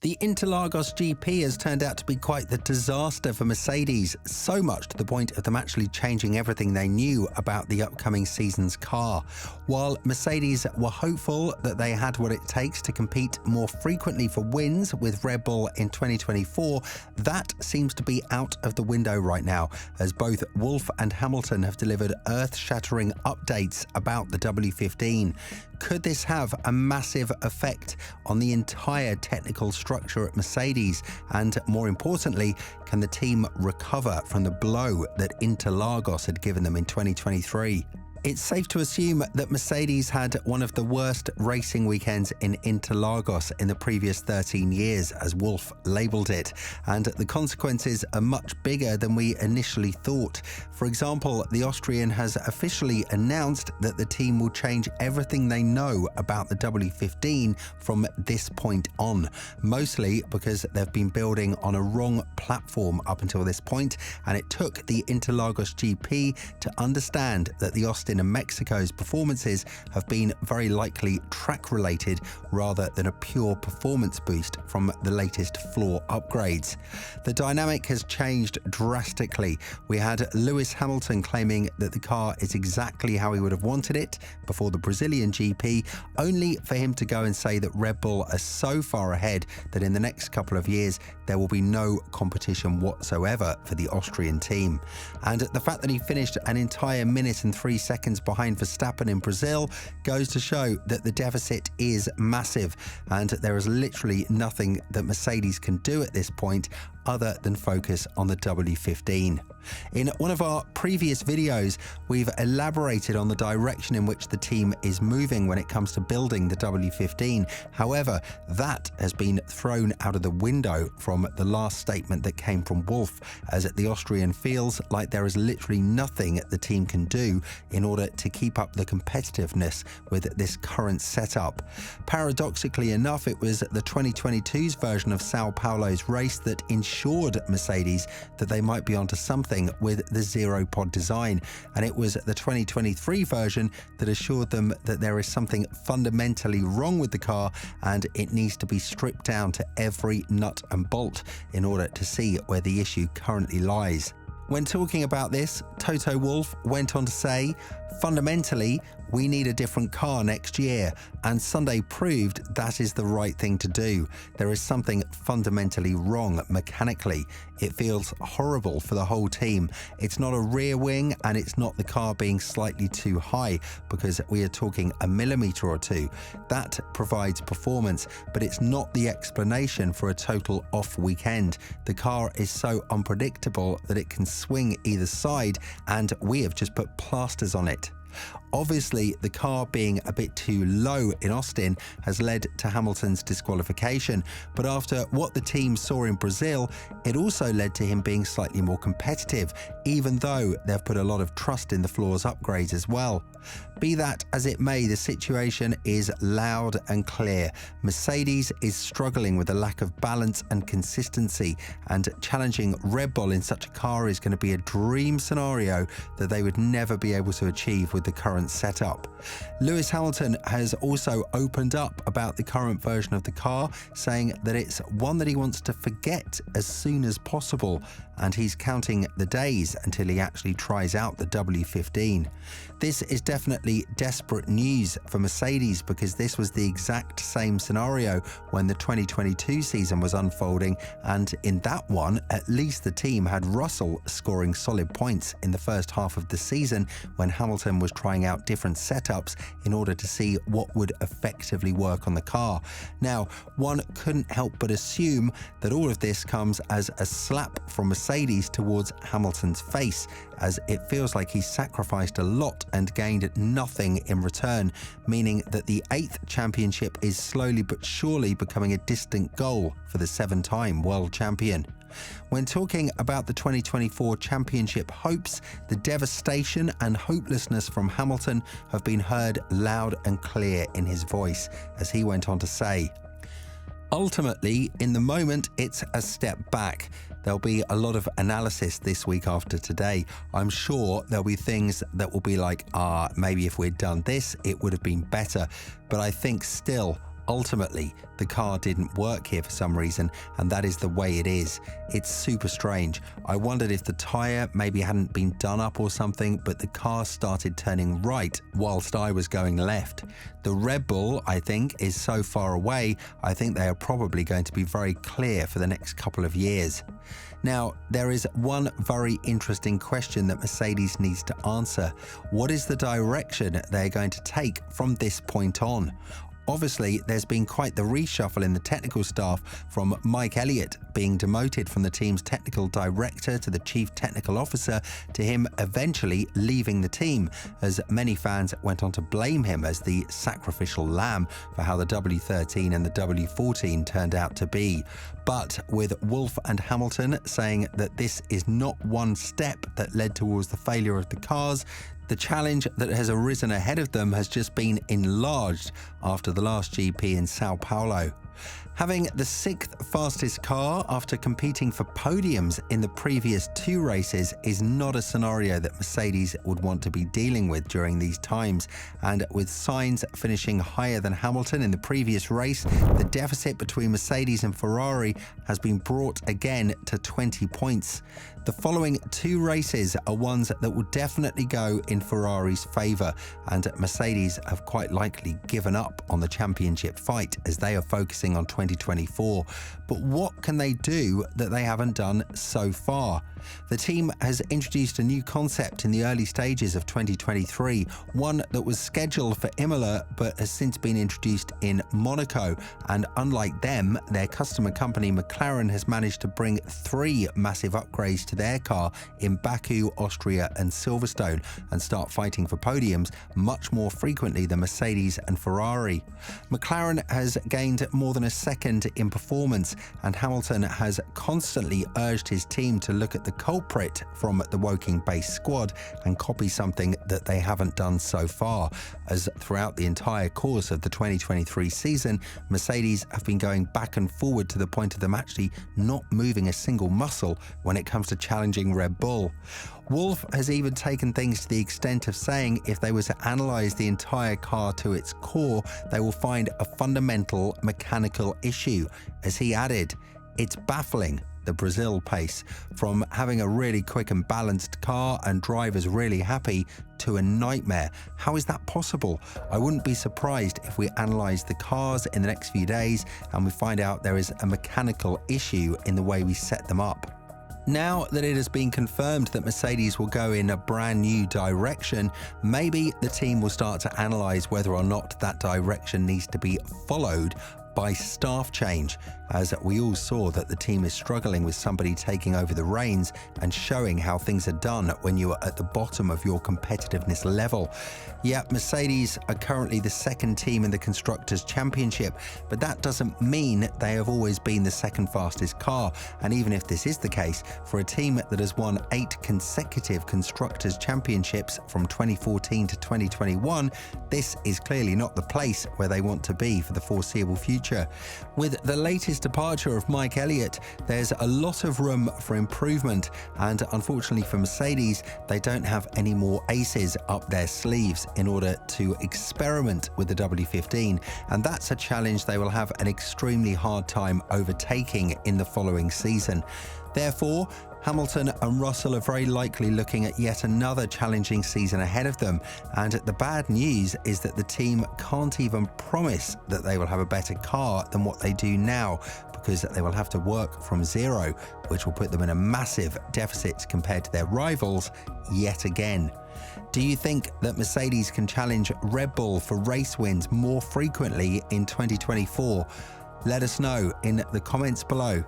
The Interlagos GP has turned out to be quite the disaster for Mercedes, so much to the point of them actually changing everything they knew about the upcoming season's car. While Mercedes were hopeful that they had what it takes to compete more frequently for wins with Red Bull in 2024, that seems to be out of the window right now, as both Wolff and Hamilton have delivered earth-shattering updates about the W15. Could this have a massive effect on the entire technical structure at Mercedes? And more importantly, can the team recover from the blow that Interlagos had given them in 2023? It's safe to assume that Mercedes had one of the worst racing weekends in Interlagos in the previous 13 years, as Wolff labelled it, and the consequences are much bigger than we initially thought. For example, the Austrian has officially announced that the team will change everything they know about the W15 from this point on, mostly because they've been building on a wrong platform up until this point, and it took the Interlagos GP to understand that the Austin and Mexico's performances have been very likely track-related rather than a pure performance boost from the latest floor upgrades. The dynamic has changed drastically. We had Lewis Hamilton claiming that the car is exactly how he would have wanted it before the Brazilian GP, only for him to go and say that Red Bull are so far ahead that in the next couple of years there will be no competition whatsoever for the Austrian team. And the fact that he finished an entire minute and 3 seconds behind Verstappen in Brazil goes to show that the deficit is massive, and there is literally nothing that Mercedes can do at this point other than focus on the W15. In one of our previous videos, we've elaborated on the direction in which the team is moving when it comes to building the W15. However, that has been thrown out of the window from the last statement that came from Wolff, as the Austrian feels like there is literally nothing the team can do in order to keep up the competitiveness with this current setup. Paradoxically enough, it was the 2022's version of Sao Paulo's race that ensured Mercedes that they might be onto something with the zero-pod design, and it was the 2023 version that assured them that there is something fundamentally wrong with the car and it needs to be stripped down to every nut and bolt in order to see where the issue currently lies. When talking about this, Toto Wolff went on to say, "Fundamentally, we need a different car next year, and Sunday proved that is the right thing to do. There is something fundamentally wrong mechanically. It feels horrible for the whole team. It's not a rear wing, and it's not the car being slightly too high, because we are talking a millimetre or two. That provides performance, but it's not the explanation for a total off weekend. The car is so unpredictable that it can swing either side, and we have just put plasters on it." Obviously, the car being a bit too low in Austin has led to Hamilton's disqualification, but after what the team saw in Brazil, it also led to him being slightly more competitive, even though they've put a lot of trust in the floor's upgrades as well. Be that as it may, the situation is loud and clear. Mercedes is struggling with a lack of balance and consistency, and challenging Red Bull in such a car is going to be a dream scenario that they would never be able to achieve with the current setup. Lewis Hamilton has also opened up about the current version of the car, saying that it's one that he wants to forget as soon as possible, and he's counting the days until he actually tries out the W15. This is definitely desperate news for Mercedes, because this was the exact same scenario when the 2022 season was unfolding, and in that one, at least the team had Russell scoring solid points in the first half of the season when Hamilton was trying out different setups in order to see what would effectively work on the car. Now, one couldn't help but assume that all of this comes as a slap from Mercedes towards Hamilton's face, as it feels like he sacrificed a lot and gained nothing in return, meaning that the 8th championship is slowly but surely becoming a distant goal for the 7-time world champion. When talking about the 2024 championship hopes, the devastation and hopelessness from Hamilton have been heard loud and clear in his voice, as he went on to say, "Ultimately, in the moment, it's a step back. There'll be a lot of analysis this week after today. I'm sure there'll be things that will be like, maybe if we'd done this, it would have been better. But I think still, ultimately, the car didn't work here for some reason, and that is the way it is. It's super strange. I wondered if the tyre maybe hadn't been done up or something, but the car started turning right whilst I was going left. The Red Bull, I think, is so far away, I think they are probably going to be very clear for the next couple of years. Now, there is one very interesting question that Mercedes needs to answer. What is the direction they're going to take from this point on? Obviously, there's been quite the reshuffle in the technical staff, from Mike Elliott being demoted from the team's technical director to the chief technical officer, to him eventually leaving the team, as many fans went on to blame him as the sacrificial lamb for how the W13 and the W14 turned out to be. But with Wolff and Hamilton saying that this is not one step that led towards the failure of the cars, the challenge that has arisen ahead of them has just been enlarged after the last GP in Sao Paulo. Having the 6th fastest car after competing for podiums in the previous 2 races is not a scenario that Mercedes would want to be dealing with during these times, and with Sainz finishing higher than Hamilton in the previous race, the deficit between Mercedes and Ferrari has been brought again to 20 points. The following 2 races are ones that will definitely go in Ferrari's favour, and Mercedes have quite likely given up on the championship fight as they are focusing on 2024. But what can they do that they haven't done so far? The team has introduced a new concept in the early stages of 2023, one that was scheduled for Imola but has since been introduced in Monaco, and unlike them, their customer company McLaren has managed to bring 3 massive upgrades to their car in Baku, Austria and Silverstone, and start fighting for podiums much more frequently than Mercedes and Ferrari. McLaren has gained more than a second in performance, and Hamilton has constantly urged his team to look at the culprit from the Woking-based squad and copy something that they haven't done so far, as throughout the entire course of the 2023 season, Mercedes have been going back and forward to the point of them actually not moving a single muscle when it comes to challenging Red Bull. Wolff has even taken things to the extent of saying if they were to analyse the entire car to its core, they will find a fundamental mechanical issue. As he added, "It's baffling, the Brazil pace, from having a really quick and balanced car and drivers really happy to a nightmare. How is that possible? I wouldn't be surprised if we analyse the cars in the next few days and we find out there is a mechanical issue in the way we set them up." Now that it has been confirmed that Mercedes will go in a brand new direction, maybe the team will start to analyse whether or not that direction needs to be followed by staff change, as we all saw that the team is struggling with somebody taking over the reins and showing how things are done when you are at the bottom of your competitiveness level. Yeah, Mercedes are currently the 2nd team in the Constructors' Championship, but that doesn't mean they have always been the 2nd fastest car. And even if this is the case, for a team that has won 8 consecutive Constructors' Championships from 2014 to 2021, this is clearly not the place where they want to be for the foreseeable future. With the latest departure of Mike Elliott, there's a lot of room for improvement, and unfortunately for Mercedes, they don't have any more aces up their sleeves in order to experiment with the W15, and that's a challenge they will have an extremely hard time overtaking in the following season. Therefore, Hamilton and Russell are very likely looking at yet another challenging season ahead of them, and the bad news is that the team can't even promise that they will have a better car than what they do now, because they will have to work from zero, which will put them in a massive deficit compared to their rivals yet again. Do you think that Mercedes can challenge Red Bull for race wins more frequently in 2024? Let us know in the comments below.